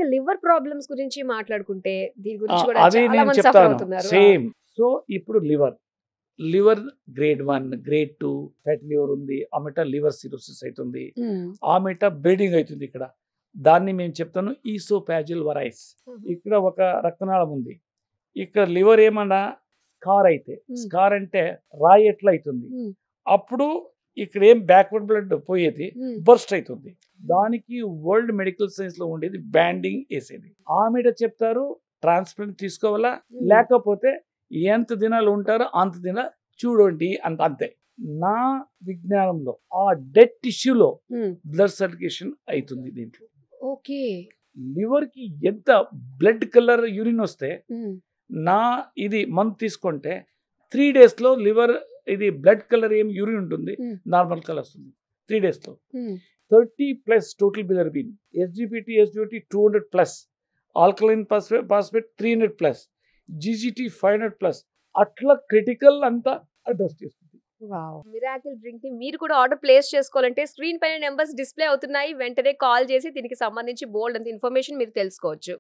ఇక liver problems గురించి మాట్లాడుకుంటే దీని గురించి కూడా అది చాలా నేను మంది సఫర్ చెప్తాను అవుతున్నారు. సేమ్. సో ఇప్పుడు liver grade 1 grade 2 fatty liver ఉంది, ఆమెట లివర్ సిరోసిస్ అవుతుంది, ఆమెట బ్లీడింగ్ అవుతుంది. ఇక్కడ దాన్ని మేము చెప్తాను ఈసోపాజిల్ వరైస్. ఇక్కడ ఒక రక్తనాళం ఉంది, ఇక్కడ లివర్ ఏమన్నా స్కార్ అయితే, స్కార్ అంటే రాయి ఎట్లా అవుతుంది, అప్పుడు ఇక్కడ ఏం బ్యాక్వర్డ్ బ్లడ్ పోయేది బర్స్ట్ అవుతుంది. దానికి వరల్డ్ మెడికల్ సైన్స్ లో ఉండేది బ్యాండింగ్ వేసేది. ఆమెట చెప్తారు ట్రాన్స్ప్లాంట్ తీసుకోవాలా, లేకపోతే ఎంత దినాలు ఉంటారో అంత దిన చూడండి అంతే. నా విజ్ఞానంలో ఆ డెడ్ టిష్యూలో బ్లడ్ సర్క్యులేషన్ అవుతుంది. దీంట్లో ఓకే లివర్ కి ఎంత బ్లడ్ కలర్ యూరిన్ వస్తే నా ఇది మంత్ తీసుకుంటే 3 days లో లివర్ ఇది బ్లడ్ కలర్ ఏం యూరిన్ ఉంటుంది, నార్మల్ కలర్ వస్తుంది 3 days లో. 30+ total bilirubin, SGPT 200+, alkaline phosphate 300+, జిజిటి 500+, అట్లా క్రిటికల్ అంతా అడ్రస్ చేస్తుంది. మిరాకిల్ డ్రింక్ ని మీరు కూడా ఆర్డర్ ప్లేస్ చేసుకోవాలంటే స్క్రీన్ పైన నెంబర్స్ డిస్ప్లే అవుతున్నాయి, వెంటనే కాల్ చేసి దీనికి సంబంధించి బోల్డ్ అంత ఇన్ఫర్మేషన్ మీరు తెలుసుకోవచ్చు.